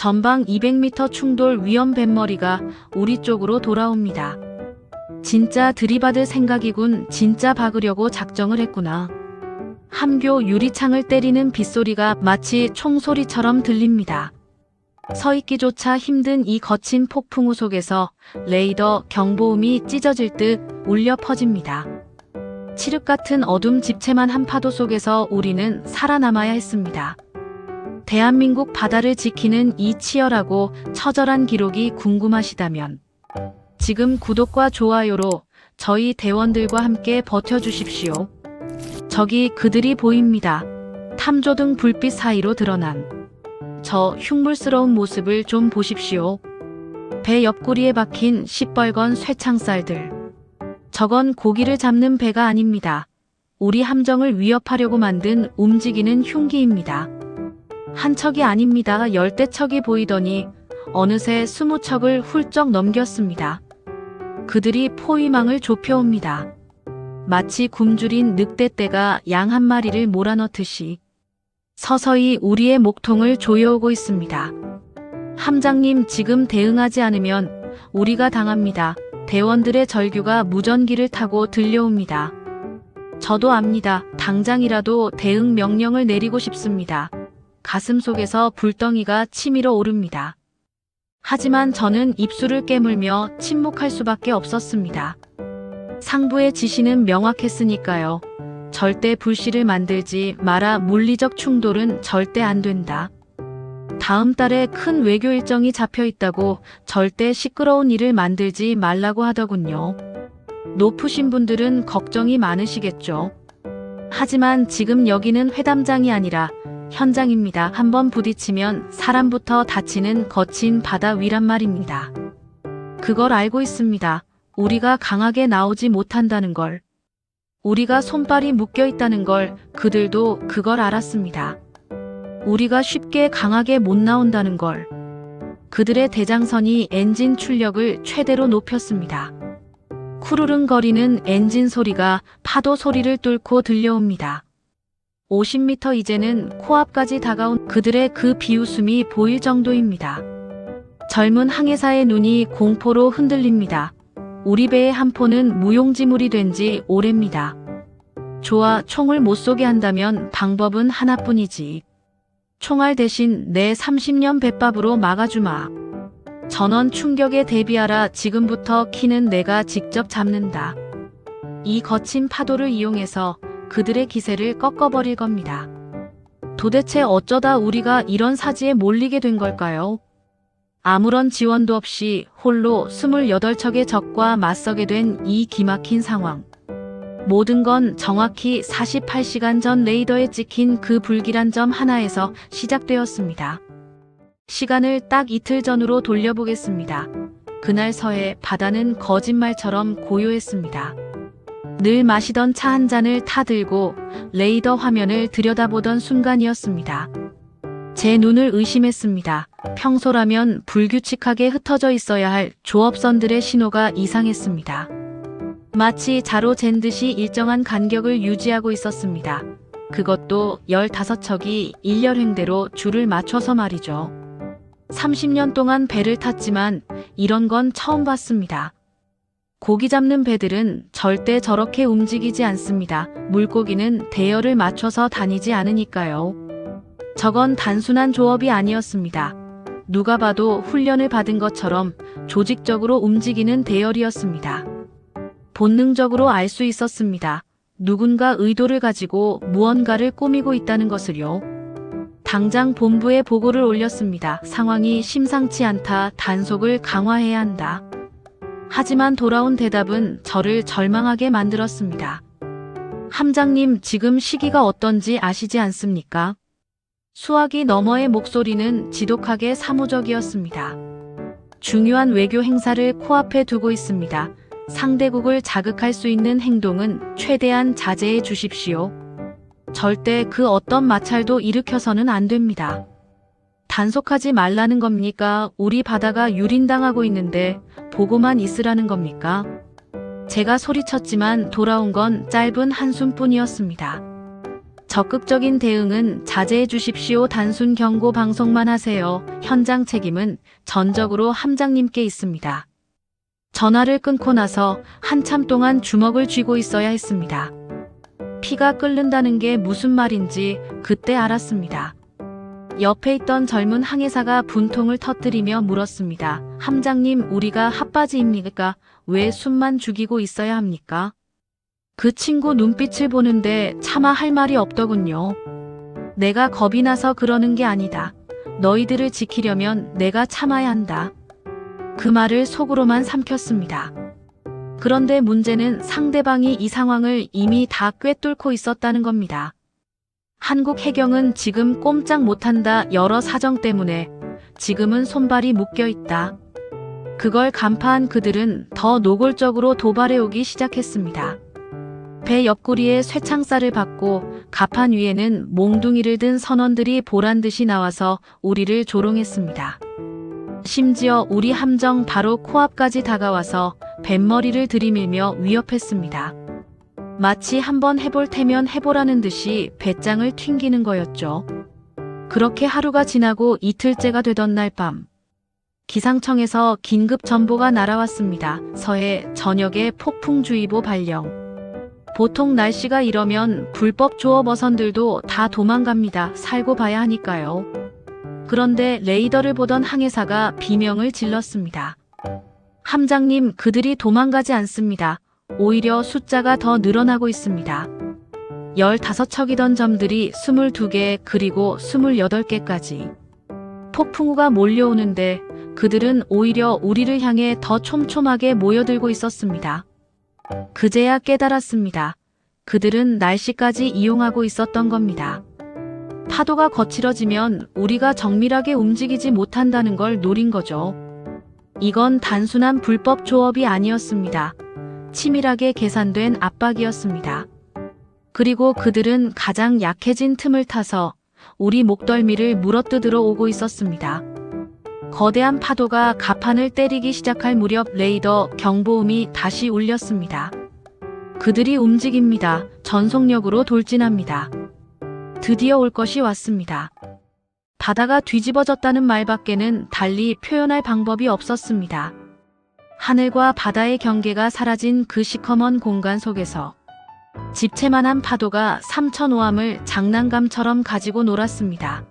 전방 200m 충돌 위험 뱃머리가 우리 쪽으로 돌아옵니다. 진짜 들이받을 생각이군. 진짜 박으려고 작정을 했구나. 함교 유리창을 때리는 빗소리가 마치 총소리처럼 들립니다. 서 있기조차 힘든 이 거친 폭풍우 속에서 레이더 경보음이 찢어질 듯 울려 퍼집니다. 칠흑 같은 어둠 집채만 한 파도 속에서 우리는 살아남아야 했습니다. 대한민국 바다를 지키는 이 치열하고 처절한 기록이 궁금하시다면 지금 구독과 좋아요로 저희 대원들과 함께 버텨주십시오. 저기 그들이 보입니다. 탐조등 불빛 사이로 드러난 저 흉물스러운 모습을 좀 보십시오. 배 옆구리에 박힌 시뻘건 쇠창살들. 저건 고기를 잡는 배가 아닙니다. 우리 함정을 위협하려고 만든 움직이는 흉기입니다. 한 척이 아닙니다. 열대 척이 보이더니 어느새 20척을 훌쩍 넘겼습니다. 그들이 포위망을 좁혀옵니다. 마치 굶주린 늑대떼가 양 한 마리를 몰아넣듯이 서서히 우리의 목통을 조여오고 있습니다. 함장님, 지금 대응하지 않으면 우리가 당합니다. 대원들의 절규가 무전기를 타고 들려옵니다. 저도 압니다. 당장이라도 대응 명령을 내리고 싶습니다. 가슴 속에서 불덩이가 치밀어 오릅니다. 하지만 저는 입술을 깨물며 침묵할 수밖에 없었습니다. 상부의 지시는 명확했으니까요. 절대 불씨를 만들지 마라. 물리적 충돌은 절대 안 된다. 다음 달에 큰 외교 일정이 잡혀 있다고 절대 시끄러운 일을 만들지 말라고 하더군요. 높으신 분들은 걱정이 많으시겠죠. 하지만 지금 여기는 회담장이 아니라 현장입니다. 한번 부딪히면 사람부터 다치는 거친 바다 위란 말입니다. 그걸 알고 있습니다. 우리가 강하게 나오지 못한다는 걸. 우리가 손발이 묶여 있다는 걸 그들도 그걸 알았습니다. 우리가 쉽게 강하게 못 나온다는 걸. 그들의 대장선이 엔진 출력을 최대로 높였습니다. 쿠르릉거리는 엔진 소리가 파도 소리를 뚫고 들려옵니다. 50m 이제는 코앞까지 다가온 그들의 그 비웃음이 보일 정도입니다. 젊은 항해사의 눈이 공포로 흔들립니다. 우리 배의 한 포는 무용지물이 된 지 오래입니다. 좋아, 총을 못 쏘게 한다면 방법은 하나뿐이지. 총알 대신 내 30년 뱃밥으로 막아주마. 전원 충격에 대비하라. 지금부터 키는 내가 직접 잡는다. 이 거친 파도를 이용해서 그들의 기세를 꺾어버릴 겁니다. 도대체 어쩌다 우리가 이런 사지에 몰리게 된 걸까요? 아무런 지원도 없이 홀로 28척의 적과 맞서게 된 이 기막힌 상황. 모든 건 정확히 48시간 전 레이더에 찍힌 그 불길한 점 하나에서 시작되었습니다. 시간을 딱 이틀 전으로 돌려보겠습니다. 그날 서해 바다는 거짓말처럼 고요했습니다. 늘 마시던 차 한 잔을 타들고 레이더 화면을 들여다보던 순간이었습니다. 제 눈을 의심했습니다. 평소라면 불규칙하게 흩어져 있어야 할 조업선들의 신호가 이상했습니다. 마치 자로 잰 듯이 일정한 간격을 유지하고 있었습니다. 그것도 15척이 일렬횡대로 줄을 맞춰서 말이죠. 30년 동안 배를 탔지만 이런 건 처음 봤습니다. 고기 잡는 배들은 절대 저렇게 움직이지 않습니다. 물고기는 대열을 맞춰서 다니지 않으니까요. 저건 단순한 조업이 아니었습니다. 누가 봐도 훈련을 받은 것처럼 조직적으로 움직이는 대열이었습니다. 본능적으로 알 수 있었습니다. 누군가 의도를 가지고 무언가를 꾸미고 있다는 것을요. 당장 본부에 보고를 올렸습니다. 상황이 심상치 않다. 단속을 강화해야 한다. 하지만 돌아온 대답은 저를 절망하게 만들었습니다. 함장님, 지금 시기가 어떤지 아시지 않습니까? 수화기 너머의 목소리는 지독하게 사무적이었습니다. 중요한 외교 행사를 코앞에 두고 있습니다. 상대국을 자극할 수 있는 행동은 최대한 자제해 주십시오. 절대 그 어떤 마찰도 일으켜서는 안 됩니다. 단속하지 말라는 겁니까? 우리 바다가 유린당하고 있는데 보고만 있으라는 겁니까? 제가 소리쳤지만 돌아온 건 짧은 한숨뿐이었습니다. 적극적인 대응은 자제해 주십시오. 단순 경고 방송만 하세요. 현장 책임은 전적으로 함장님께 있습니다. 전화를 끊고 나서 한참 동안 주먹을 쥐고 있어야 했습니다. 피가 끓는다는 게 무슨 말인지 그때 알았습니다. 옆에 있던 젊은 항해사가 분통을 터뜨리며 물었습니다. 함장님, 우리가 핫바지입니까? 왜 숨만 죽이고 있어야 합니까? 그 친구 눈빛을 보는데 차마 할 말이 없더군요. 내가 겁이 나서 그러는 게 아니다. 너희들을 지키려면 내가 참아야 한다. 그 말을 속으로만 삼켰습니다. 그런데 문제는 상대방이 이 상황을 이미 다 꿰뚫고 있었다는 겁니다. 한국 해경은 지금 꼼짝 못한다. 여러 사정 때문에 지금은 손발이 묶여 있다. 그걸 간파한 그들은 더 노골적으로 도발해오기 시작했습니다. 배 옆구리에 쇠창살을 받고 갑판 위에는 몽둥이를 든 선원들이 보란듯이 나와서 우리를 조롱했습니다. 심지어 우리 함정 바로 코앞까지 다가와서 뱃머리를 들이밀며 위협했습니다. 마치 한번 해볼 테면 해보라는 듯이 배짱을 튕기는 거였죠. 그렇게 하루가 지나고 이틀째가 되던 날 밤, 기상청에서 긴급 전보가 날아왔습니다. 서해 전역에 폭풍주의보 발령. 보통 날씨가 이러면 불법 조업 어선들도 다 도망갑니다. 살고 봐야 하니까요. 그런데 레이더를 보던 항해사가 비명을 질렀습니다. 함장님, 그들이 도망가지 않습니다. 오히려 숫자가 더 늘어나고 있습니다. 15척이던 점들이 22개 그리고 28개까지. 폭풍우가 몰려오는데 그들은 오히려 우리를 향해 더 촘촘하게 모여들고 있었습니다. 그제야 깨달았습니다. 그들은 날씨까지 이용하고 있었던 겁니다. 파도가 거칠어지면 우리가 정밀하게 움직이지 못한다는 걸 노린 거죠. 이건 단순한 불법 조업이 아니었습니다. 치밀하게 계산된 압박이었습니다. 그리고 그들은 가장 약해진 틈을 타서 우리 목덜미를 물어뜯으러 오고 있었습니다. 거대한 파도가 갑판을 때리기 시작할 무렵 레이더 경보음이 다시 울렸습니다. 그들이 움직입니다. 전속력으로 돌진합니다. 드디어 올 것이 왔습니다. 바다가 뒤집어졌다는 말밖에는 달리 표현할 방법이 없었습니다. 하늘과 바다의 경계가 사라진 그 시커먼 공간 속에서 집채만한 파도가 삼천오함을 장난감처럼 가지고 놀았습니다.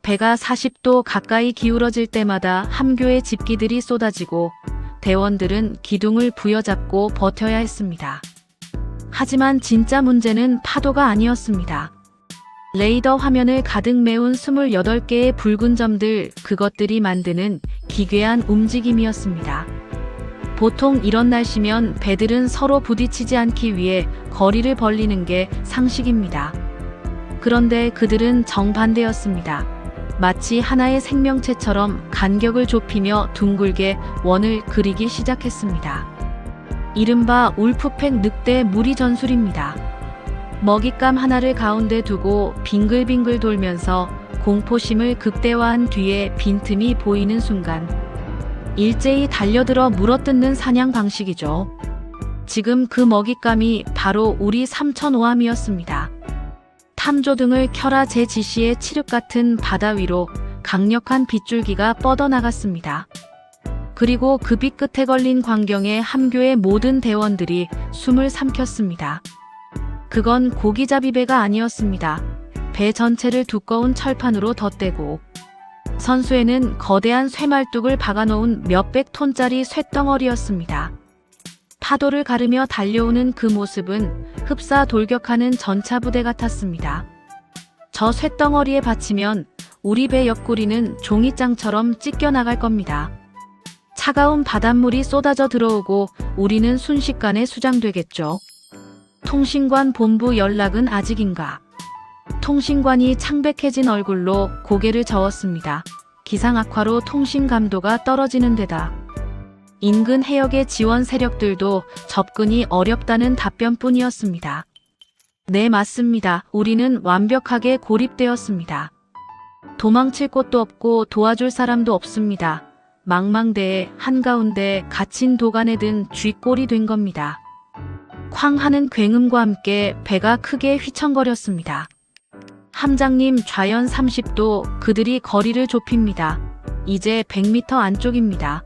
배가 40도 가까이 기울어질 때마다 함교의 집기들이 쏟아지고 대원들은 기둥을 부여잡고 버텨야 했습니다. 하지만 진짜 문제는 파도가 아니었습니다. 레이더 화면을 가득 메운 28개의 붉은 점들, 그것들이 만드는 기괴한 움직임이었습니다. 보통 이런 날씨면 배들은 서로 부딪히지 않기 위해 거리를 벌리는 게 상식입니다. 그런데 그들은 정반대였습니다. 마치 하나의 생명체처럼 간격을 좁히며 둥글게 원을 그리기 시작했습니다. 이른바 울프팩 늑대 무리 전술입니다. 먹잇감 하나를 가운데 두고 빙글빙글 돌면서 공포심을 극대화한 뒤에 빈틈이 보이는 순간 일제히 달려들어 물어뜯는 사냥 방식이죠. 지금 그 먹잇감이 바로 우리 삼천오함이었습니다. 탐조등을 켜라 제 지시의 칠흑 같은 바다 위로 강력한 빗줄기가 뻗어나갔습니다. 그리고 그 빛 끝에 걸린 광경에 함교의 모든 대원들이 숨을 삼켰습니다. 그건 고기잡이 배가 아니었습니다. 배 전체를 두꺼운 철판으로 덧대고 선수에는 거대한 쇠말뚝을 박아놓은 몇백 톤짜리 쇳덩어리였습니다. 파도를 가르며 달려오는 그 모습은 흡사 돌격하는 전차부대 같았습니다. 저 쇳덩어리에 받치면 우리 배 옆구리는 종이장처럼 찢겨나갈 겁니다. 차가운 바닷물이 쏟아져 들어오고 우리는 순식간에 수장되겠죠. 통신관 본부 연락은 아직인가? 통신관이 창백해진 얼굴로 고개를 저었습니다. 기상 악화로 통신 감도가 떨어지는 데다 인근 해역의 지원 세력들도 접근이 어렵다는 답변뿐이었습니다. 네, 맞습니다. 우리는 완벽하게 고립되었습니다. 도망칠 곳도 없고 도와줄 사람도 없습니다. 망망대해 한가운데 갇힌 도간에 든 쥐꼴이 된 겁니다. 쾅 하는 굉음과 함께 배가 크게 휘청거렸습니다. 함장님 좌연 30도 그들이 거리를 좁힙니다. 이제 100m 안쪽입니다.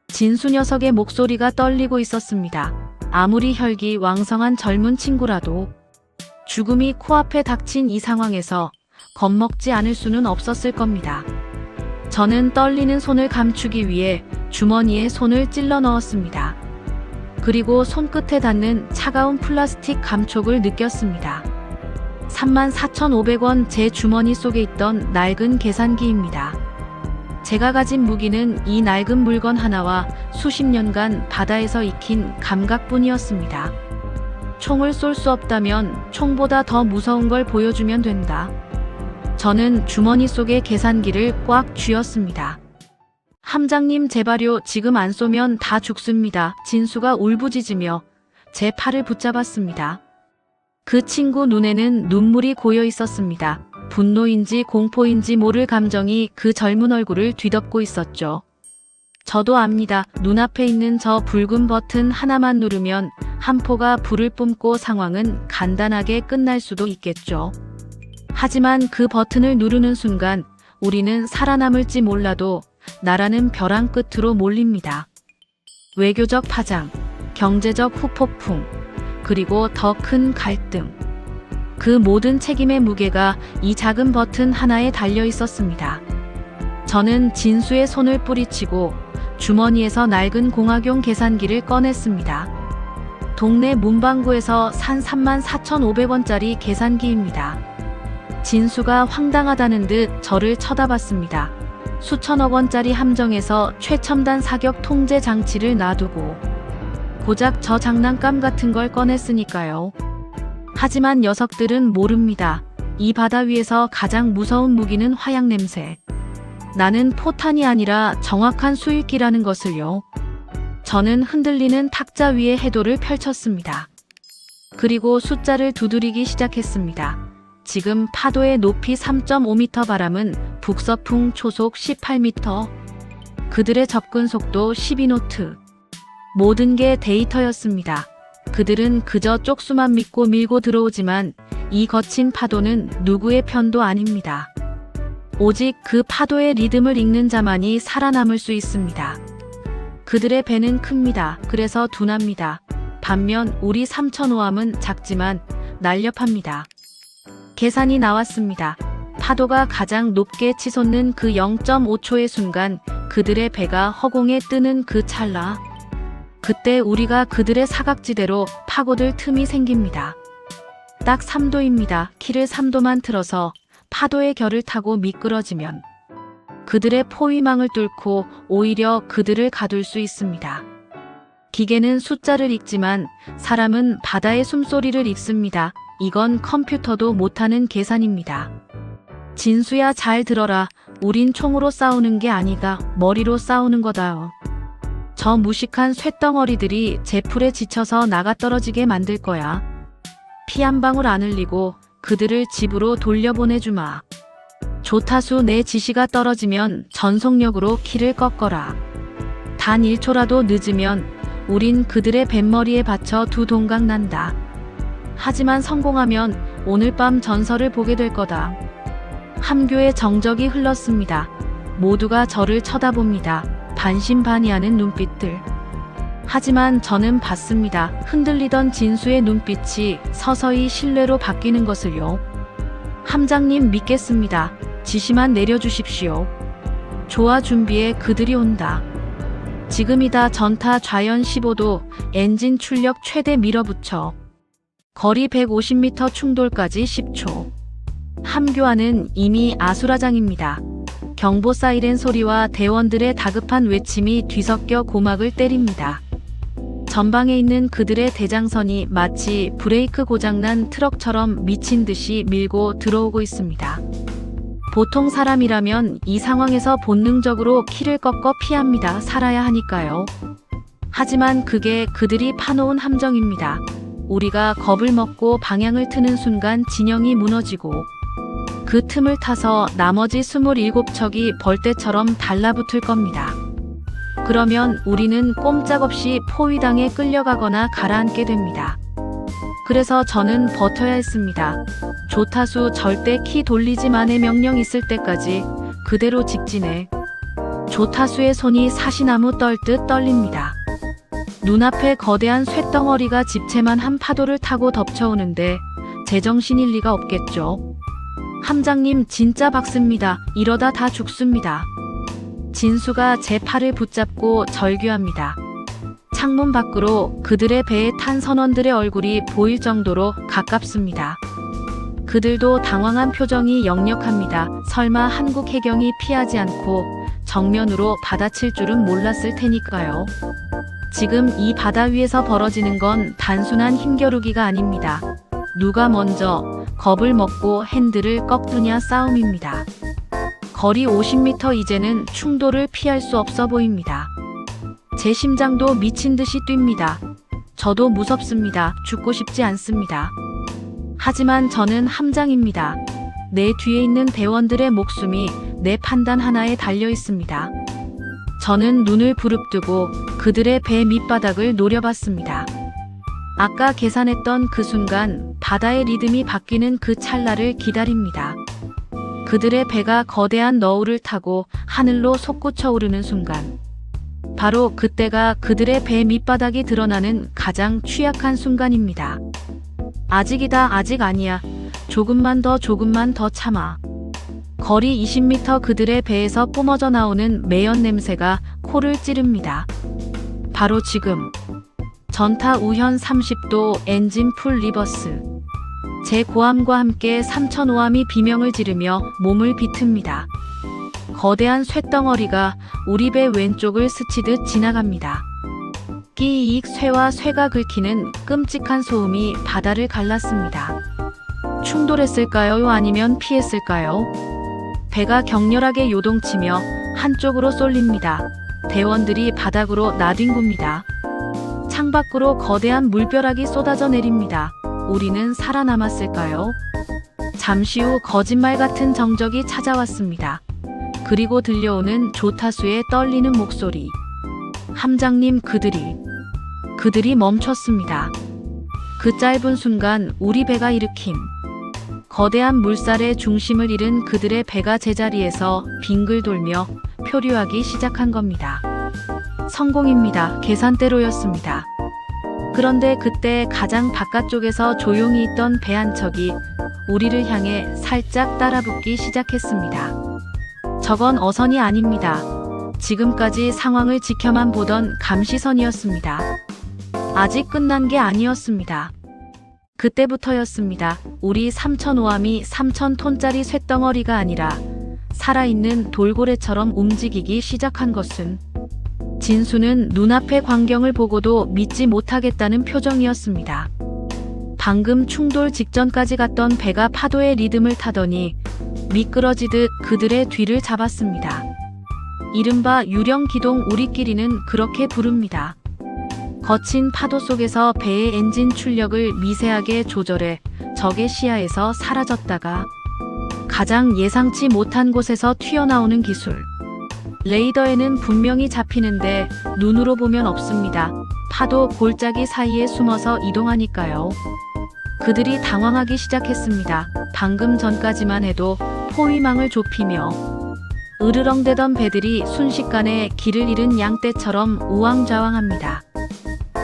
진수 녀석의 목소리가 떨리고 있었습니다. 아무리 혈기 왕성한 젊은 친구라도 죽음이 코앞에 닥친 이 상황에서 겁먹지 않을 수는 없었을 겁니다. 저는 떨리는 손을 감추기 위해 주머니에 손을 찔러 넣었습니다. 그리고 손끝에 닿는 차가운 플라스틱 감촉을 느꼈습니다. 34,500원 제 주머니 속에 있던 낡은 계산기입니다. 제가 가진 무기는 이 낡은 물건 하나와 수십 년간 바다에서 익힌 감각뿐이었습니다. 총을 쏠 수 없다면 총보다 더 무서운 걸 보여주면 된다. 저는 주머니 속의 계산기를 꽉 쥐었습니다. 함장님 제발요, 지금 안 쏘면 다 죽습니다. 진수가 울부짖으며 제 팔을 붙잡았습니다. 그 친구 눈에는 눈물이 고여 있었습니다. 분노인지 공포인지 모를 감정이 그 젊은 얼굴을 뒤덮고 있었죠. 저도 압니다. 눈앞에 있는 저 붉은 버튼 하나만 누르면 한 포가 불을 뿜고 상황은 간단하게 끝날 수도 있겠죠. 하지만 그 버튼을 누르는 순간 우리는 살아남을지 몰라도 나라는 벼랑 끝으로 몰립니다. 외교적 파장, 경제적 후폭풍, 그리고 더 큰 갈등. 그 모든 책임의 무게가 이 작은 버튼 하나에 달려 있었습니다. 저는 진수의 손을 뿌리치고 주머니에서 낡은 공학용 계산기를 꺼냈습니다. 동네 문방구에서 산 34,500원짜리 계산기입니다. 진수가 황당하다는 듯 저를 쳐다봤습니다. 수천억 원짜리 함정에서 최첨단 사격 통제 장치를 놔두고 고작 저 장난감 같은 걸 꺼냈으니까요. 하지만 녀석들은 모릅니다. 이 바다 위에서 가장 무서운 무기는 화약 냄새. 나는 포탄이 아니라 정확한 수익기라는 것을요. 저는 흔들리는 탁자 위에 해도를 펼쳤습니다. 그리고 숫자를 두드리기 시작했습니다. 지금 파도의 높이 3.5m, 바람은 북서풍 초속 18m. 그들의 접근 속도 12노트. 모든 게 데이터였습니다. 그들은 그저 쪽수만 믿고 밀고 들어오지만 이 거친 파도는 누구의 편도 아닙니다. 오직 그 파도의 리듬을 읽는 자만이 살아남을 수 있습니다. 그들의 배는 큽니다. 그래서 둔합니다. 반면 우리 3,005함은 작지만 날렵합니다. 계산이 나왔습니다. 파도가 가장 높게 치솟는 그 0.5초의 순간 그들의 배가 허공에 뜨는 그 찰나. 그때 우리가 그들의 사각지대로 파고들 틈이 생깁니다. 딱 3도입니다. 키를 3도만 틀어서 파도의 결을 타고 미끄러지면 그들의 포위망을 뚫고 오히려 그들을 가둘 수 있습니다. 기계는 숫자를 읽지만 사람은 바다의 숨소리를 읽습니다. 이건 컴퓨터도 못하는 계산입니다. 진수야, 잘 들어라. 우린 총으로 싸우는 게 아니다. 머리로 싸우는 거다. 저 무식한 쇳덩어리들이 제풀에 지쳐서 나가떨어지게 만들 거야. 피 한 방울 안 흘리고 그들을 집으로 돌려보내주마. 조타수 내 지시가 떨어지면 전속력으로 키를 꺾어라. 단 1초라도 늦으면 우린 그들의 뱃머리에 받쳐 두 동강 난다. 하지만 성공하면 오늘 밤 전설을 보게 될 거다. 함교의 정적이 흘렀습니다. 모두가 저를 쳐다봅니다. 반신반의하는 눈빛들. 하지만 저는 봤습니다. 흔들리던 진수의 눈빛이 서서히 신뢰로 바뀌는 것을요. 함장님 믿겠습니다. 지시만 내려주십시오. 좋아, 준비해. 그들이 온다. 지금이다. 전타 좌연 15도, 엔진 출력 최대 밀어붙여. 거리 150m, 충돌까지 10초. 함교 안은 이미 아수라장입니다. 경보 사이렌 소리와 대원들의 다급한 외침이 뒤섞여 고막을 때립니다. 전방에 있는 그들의 대장선이 마치 브레이크 고장난 트럭처럼 미친 듯이 밀고 들어오고 있습니다. 보통 사람이라면 이 상황에서 본능적으로 키를 꺾어 피합니다. 살아야 하니까요. 하지만 그게 그들이 파놓은 함정입니다. 우리가 겁을 먹고 방향을 트는 순간 진영이 무너지고 그 틈을 타서 나머지 27척이 벌떼처럼 달라붙을 겁니다. 그러면 우리는 꼼짝없이 포위당에 끌려가거나 가라앉게 됩니다. 그래서 저는 버텨야 했습니다. 조타수 절대 키 돌리지만의 명령 있을 때까지 그대로 직진해. 조타수의 손이 사시나무 떨듯 떨립니다. 눈앞에 거대한 쇳덩어리가 집채만 한 파도를 타고 덮쳐오는데 제정신일 리가 없겠죠. 함장님 진짜 박습니다. 이러다 다 죽습니다. 진수가 제 팔을 붙잡고 절규합니다. 창문 밖으로 그들의 배에 탄 선원들의 얼굴이 보일 정도로 가깝습니다. 그들도 당황한 표정이 역력합니다. 설마 한국 해경이 피하지 않고 정면으로 받아칠 줄은 몰랐을 테니까요. 지금 이 바다 위에서 벌어지는 건 단순한 힘겨루기가 아닙니다. 누가 먼저 겁을 먹고 핸들을 꺾느냐 싸움입니다. 거리 50m 이제는 충돌을 피할 수 없어 보입니다. 제 심장도 미친 듯이 뜁니다. 저도 무섭습니다. 죽고 싶지 않습니다. 하지만 저는 함장입니다. 내 뒤에 있는 대원들의 목숨이 내 판단 하나에 달려 있습니다. 저는 눈을 부릅뜨고 그들의 배 밑바닥을 노려봤습니다. 아까 계산했던 그 순간 바다의 리듬이 바뀌는 그 찰나를 기다립니다. 그들의 배가 거대한 너울을 타고 하늘로 솟구쳐 오르는 순간, 바로 그때가 그들의 배 밑바닥이 드러나는 가장 취약한 순간입니다. 아직이다, 아직 아니야. 조금만 더 참아. 거리 20m 그들의 배에서 뿜어져 나오는 매연 냄새가 코를 찌릅니다. 바로 지금. 전타 우현 30도, 엔진 풀 리버스. 제 고함과 함께 3005함이 비명을 지르며 몸을 비틉니다. 거대한 쇳덩어리가 우리 배 왼쪽을 스치듯 지나갑니다. 끼익 쇠와 쇠가 긁히는 끔찍한 소음이 바다를 갈랐습니다. 충돌했을까요? 아니면 피했을까요? 배가 격렬하게 요동치며 한쪽으로 쏠립니다. 대원들이 바닥으로 나뒹굽니다. 창밖으로 거대한 물벼락이 쏟아져 내립니다. 우리는 살아남았을까요? 잠시 후 거짓말 같은 정적이 찾아왔습니다. 그리고 들려오는 조타수의 떨리는 목소리. 함장님, 그들이 멈췄습니다. 그 짧은 순간 우리 배가 일으킨 거대한 물살의 중심을 잃은 그들의 배가 제자리에서 빙글 돌며 표류하기 시작한 겁니다. 성공입니다. 계산대로였습니다. 그런데 그때 가장 바깥쪽에서 조용히 있던 배 한 척이 우리를 향해 살짝 따라붙기 시작했습니다. 저건 어선이 아닙니다. 지금까지 상황을 지켜만 보던 감시선이었습니다. 아직 끝난 게 아니었습니다. 그때부터였습니다. 우리 3005함이 3000톤짜리 쇳덩어리가 아니라 살아있는 돌고래처럼 움직이기 시작한 것은, 진수는 눈앞의 광경을 보고도 믿지 못하겠다는 표정이었습니다. 방금 충돌 직전까지 갔던 배가 파도의 리듬을 타더니 미끄러지듯 그들의 뒤를 잡았습니다. 이른바 유령기동, 우리끼리는 그렇게 부릅니다. 거친 파도 속에서 배의 엔진 출력을 미세하게 조절해 적의 시야에서 사라졌다가 가장 예상치 못한 곳에서 튀어나오는 기술. 레이더에는 분명히 잡히는데 눈으로 보면 없습니다. 파도 골짜기 사이에 숨어서 이동하니까요. 그들이 당황하기 시작했습니다. 방금 전까지만 해도 포위망을 좁히며 으르렁대던 배들이 순식간에 길을 잃은 양떼처럼 우왕좌왕합니다.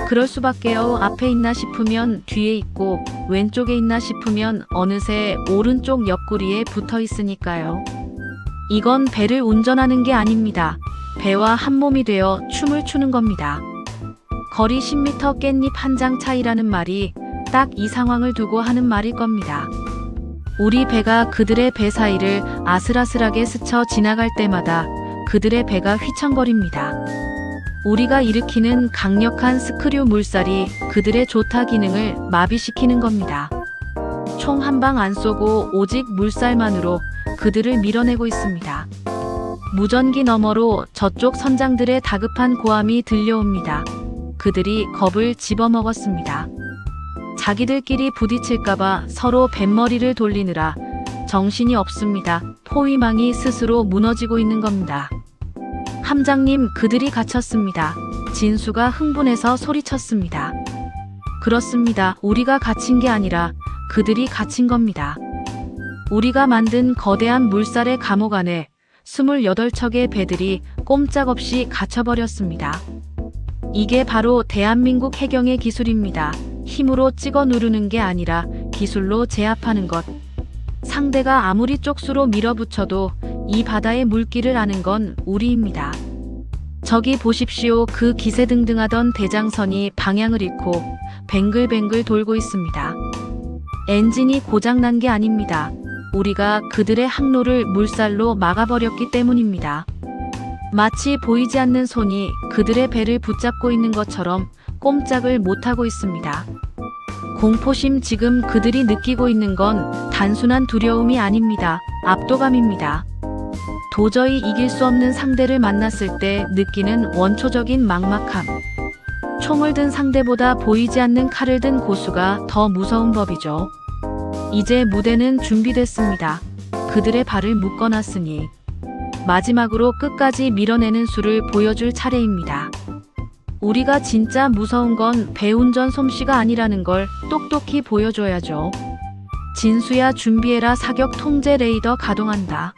그럴 수밖에요. 앞에 있나 싶으면 뒤에 있고, 왼쪽에 있나 싶으면 어느새 오른쪽 옆구리에 붙어 있으니까요. 이건 배를 운전하는 게 아닙니다. 배와 한 몸이 되어 춤을 추는 겁니다. 거리 10m 깻잎 한 장 차이라는 말이 딱 이 상황을 두고 하는 말일 겁니다. 우리 배가 그들의 배 사이를 아슬아슬하게 스쳐 지나갈 때마다 그들의 배가 휘청거립니다. 우리가 일으키는 강력한 스크류 물살이 그들의 조타 기능을 마비시키는 겁니다. 총 한 방 안 쏘고 오직 물살만으로 그들을 밀어내고 있습니다. 무전기 너머로 저쪽 선장들의 다급한 고함이 들려옵니다. 그들이 겁을 집어먹었습니다. 자기들끼리 부딪힐까봐 서로 뱃머리를 돌리느라 정신이 없습니다. 포위망이 스스로 무너지고 있는 겁니다. 함장님, 그들이 갇혔습니다. 진수가 흥분해서 소리쳤습니다. 그렇습니다. 우리가 갇힌 게 아니라 그들이 갇힌 겁니다. 우리가 만든 거대한 물살의 감옥 안에 28척의 배들이 꼼짝없이 갇혀버렸습니다. 이게 바로 대한민국 해경의 기술입니다. 힘으로 찍어 누르는 게 아니라 기술로 제압하는 것. 상대가 아무리 쪽수로 밀어붙여도 이 바다의 물길을 아는 건 우리입니다. 저기 보십시오. 그 기세등등하던 대장선이 방향을 잃고 뱅글뱅글 돌고 있습니다. 엔진이 고장난 게 아닙니다. 우리가 그들의 항로를 물살로 막아버렸기 때문입니다. 마치 보이지 않는 손이 그들의 배를 붙잡고 있는 것처럼 꼼짝을 못하고 있습니다. 공포심, 지금 그들이 느끼고 있는 건 단순한 두려움이 아닙니다. 압도감입니다. 도저히 이길 수 없는 상대를 만났을 때 느끼는 원초적인 막막함. 총을 든 상대보다 보이지 않는 칼을 든 고수가 더 무서운 법이죠. 이제 무대는 준비됐습니다. 그들의 발을 묶어놨으니 마지막으로 끝까지 밀어내는 수를 보여줄 차례입니다. 우리가 진짜 무서운 건 배운전 솜씨가 아니라는 걸 똑똑히 보여줘야죠. 진수야, 준비해라. 사격 통제 레이더 가동한다.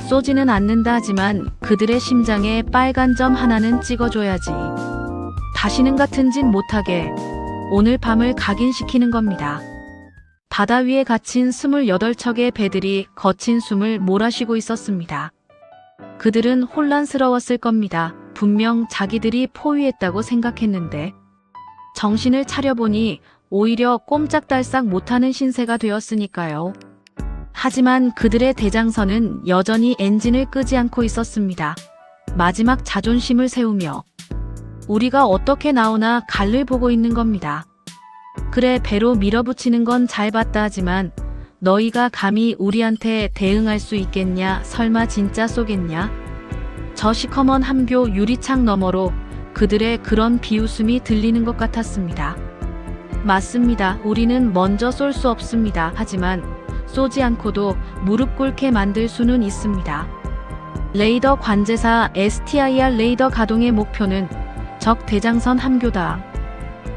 쏘지는 않는다 하지만 그들의 심장에 빨간 점 하나는 찍어줘야지. 다시는 같은 짓 못하게 오늘 밤을 각인시키는 겁니다. 바다 위에 갇힌 28척의 배들이 거친 숨을 몰아쉬고 있었습니다. 그들은 혼란스러웠을 겁니다. 분명 자기들이 포위했다고 생각했는데 정신을 차려보니 오히려 꼼짝달싹 못하는 신세가 되었으니까요. 하지만 그들의 대장선은 여전히 엔진을 끄지 않고 있었습니다. 마지막 자존심을 세우며 우리가 어떻게 나오나 갈를 보고 있는 겁니다. 그래, 배로 밀어붙이는 건 잘 봤다 하지만 너희가 감히 우리한테 대응할 수 있겠냐? 설마 진짜 쏘겠냐? 저 시커먼 함교 유리창 너머로 그들의 그런 비웃음이 들리는 것 같았습니다. 맞습니다. 우리는 먼저 쏠 수 없습니다. 하지만 쏘지 않고도 무릎 꿇게 만들 수는 있습니다. 레이더 관제사 STIR 레이더 가동의 목표는 적 대장선 함교다.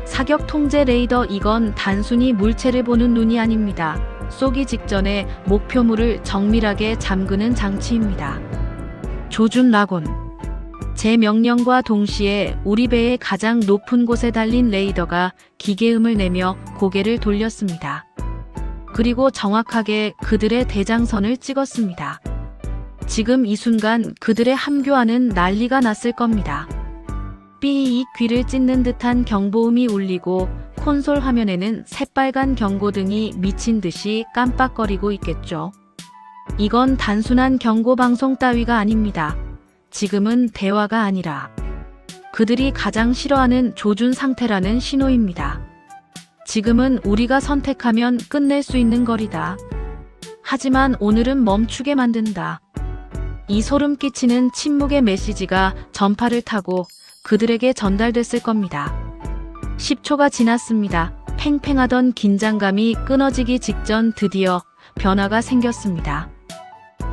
사격 통제 레이더, 이건 단순히 물체를 보는 눈이 아닙니다. 쏘기 직전에 목표물을 정밀하게 잠그는 장치입니다. 조준 라곤. 제 명령과 동시에 우리 배의 가장 높은 곳에 달린 레이더가 기계음을 내며 고개를 돌렸습니다. 그리고 정확하게 그들의 대장선을 찍었습니다. 지금 이 순간 그들의 함교 안은 난리가 났을 겁니다. 삐익, 귀를 찢는 듯한 경보음이 울리고 콘솔 화면에는 새빨간 경고등이 미친 듯이 깜빡거리고 있겠죠. 이건 단순한 경고 방송 따위가 아닙니다. 지금은 대화가 아니라 그들이 가장 싫어하는 조준 상태라는 신호입니다. 지금은 우리가 선택하면 끝낼 수 있는 거리다. 하지만 오늘은 멈추게 만든다. 이 소름 끼치는 침묵의 메시지가 전파를 타고 그들에게 전달됐을 겁니다. 10초가 지났습니다. 팽팽하던 긴장감이 끊어지기 직전 드디어 변화가 생겼습니다.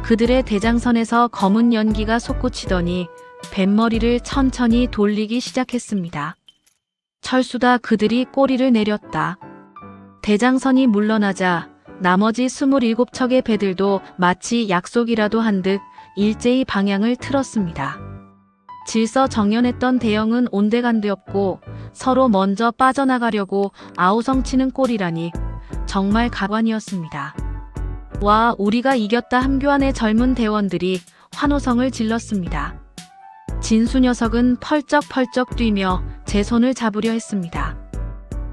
그들의 대장선에서 검은 연기가 솟구치더니 뱃머리를 천천히 돌리기 시작했습니다. 철수다. 그들이 꼬리를 내렸다. 대장선이 물러나자 나머지 27척의 배들도 마치 약속이라도 한 듯 일제히 방향을 틀었습니다. 질서정연했던 대형은 온데간데없고 서로 먼저 빠져나가려고 아우성치는 꼴이라니 정말 가관이었습니다. 와, 우리가 이겼다. 함교 안의 젊은 대원들이 환호성을 질렀습니다. 진수 녀석은 펄쩍펄쩍 뛰며 제 손을 잡으려 했습니다.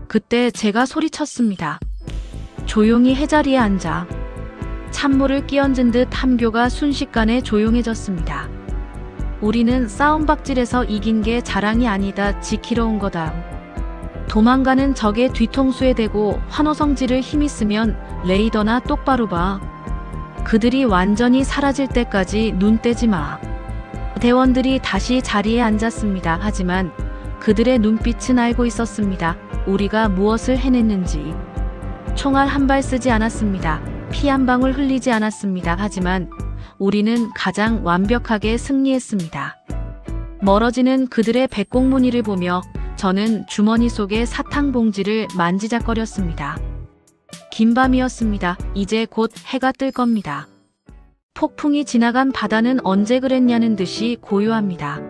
그때 제가 소리쳤습니다. 조용히 해자리에 앉아. 찬물을 끼얹은 듯 함교가 순식간에 조용해졌습니다. 우리는 싸움박질에서 이긴 게 자랑이 아니다. 지키러 온 거다. 도망가는 적의 뒤통수에 대고 환호성질을 힘이 쓰면 레이더나 똑바로 봐. 그들이 완전히 사라질 때까지 눈 떼지 마. 대원들이 다시 자리에 앉았습니다. 하지만 그들의 눈빛은 알고 있었습니다. 우리가 무엇을 해냈는지. 총알 한 발 쓰지 않았습니다. 피 한 방울 흘리지 않았습니다. 하지만 우리는 가장 완벽하게 승리했습니다. 멀어지는 그들의 백곡무늬를 보며 저는 주머니 속의 사탕 봉지를 만지작거렸습니다. 긴 밤이었습니다. 이제 곧 해가 뜰 겁니다. 폭풍이 지나간 바다는 언제 그랬냐는 듯이 고요합니다.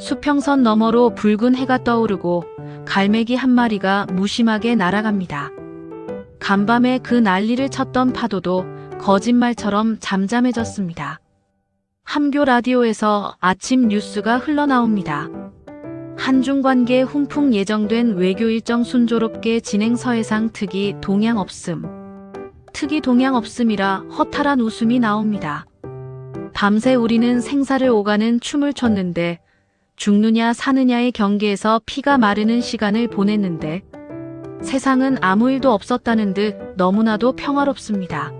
수평선 너머로 붉은 해가 떠오르고 갈매기 한 마리가 무심하게 날아갑니다. 간밤에 그 난리를 쳤던 파도도 거짓말처럼 잠잠해졌습니다. 함교 라디오에서 아침 뉴스가 흘러나옵니다. 한중관계 훈풍 예정된 외교 일정 순조롭게 진행 서해상 특이 동향 없음. 특이 동향 없음이라 허탈한 웃음이 나옵니다. 밤새 우리는 생사를 오가는 춤을 췄는데 죽느냐 사느냐의 경계에서 피가 마르는 시간을 보냈는데 세상은 아무 일도 없었다는 듯 너무나도 평화롭습니다.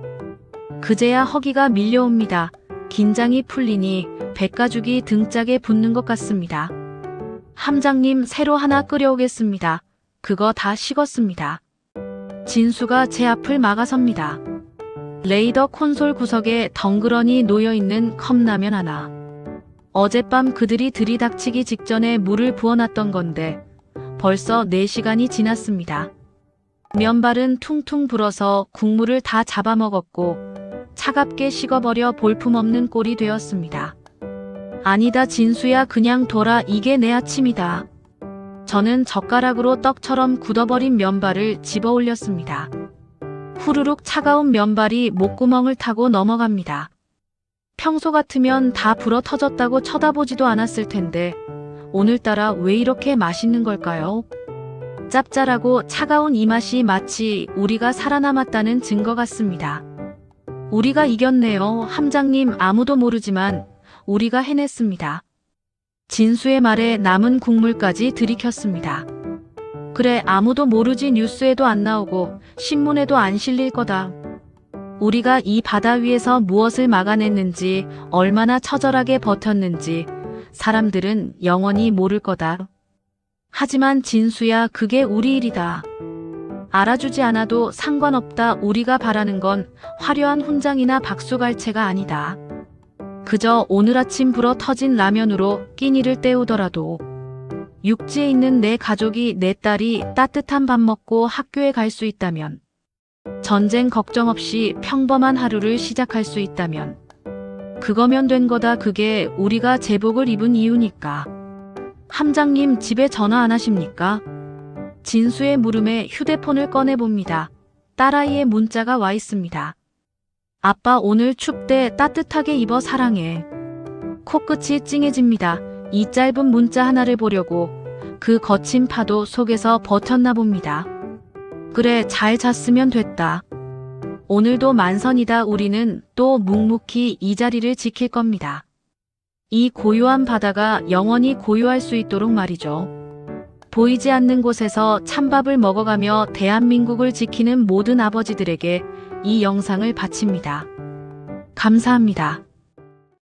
그제야 허기가 밀려옵니다. 긴장이 풀리니 백가죽이 등짝에 붙는 것 같습니다. 함장님 새로 하나 끓여오겠습니다. 그거 다 식었습니다. 진수가 제 앞을 막아섭니다. 레이더 콘솔 구석에 덩그러니 놓여있는 컵라면 하나. 어젯밤 그들이 들이닥치기 직전에 물을 부어놨던 건데 벌써 4시간이 지났습니다. 면발은 퉁퉁 불어서 국물을 다 잡아먹었고 차갑게 식어버려 볼품없는 꼴이 되었습니다. 아니다 진수야 그냥 둬라 이게 내 아침이다. 저는 젓가락으로 떡처럼 굳어버린 면발을 집어 올렸습니다. 후루룩 차가운 면발이 목구멍을 타고 넘어갑니다. 평소 같으면 다 불어 터졌다고 쳐다보지도 않았을 텐데 오늘따라 왜 이렇게 맛있는 걸까요? 짭짤하고 차가운 이 맛이 마치 우리가 살아남았다는 증거 같습니다. 우리가 이겼네요. 함장님 아무도 모르지만 우리가 해냈습니다. 진수의 말에 남은 국물까지 들이켰습니다. 그래 아무도 모르지 뉴스에도 안 나오고 신문에도 안 실릴 거다. 우리가 이 바다 위에서 무엇을 막아냈는지 얼마나 처절하게 버텼는지 사람들은 영원히 모를 거다. 하지만 진수야 그게 우리 일이다. 알아주지 않아도 상관없다. 우리가 바라는 건 화려한 훈장이나 박수갈채가 아니다. 그저 오늘 아침 불어 터진 라면으로 끼니를 때우더라도 육지에 있는 내 가족이 내 딸이 따뜻한 밥 먹고 학교에 갈 수 있다면 전쟁 걱정 없이 평범한 하루를 시작할 수 있다면 그거면 된 거다. 그게 우리가 제복을 입은 이유니까. 함장님 집에 전화 안 하십니까? 진수의 물음에 휴대폰을 꺼내봅니다. 딸아이의 문자가 와 있습니다. 아빠 오늘 춥대 따뜻하게 입어 사랑해. 코끝이 찡해집니다. 이 짧은 문자 하나를 보려고 그 거친 파도 속에서 버텼나 봅니다. 그래 잘 잤으면 됐다. 오늘도 만선이다. 우리는 또 묵묵히 이 자리를 지킬 겁니다. 이 고요한 바다가 영원히 고요할 수 있도록 말이죠. 보이지 않는 곳에서 찬밥을 먹어가며 대한민국을 지키는 모든 아버지들에게 이 영상을 바칩니다. 감사합니다.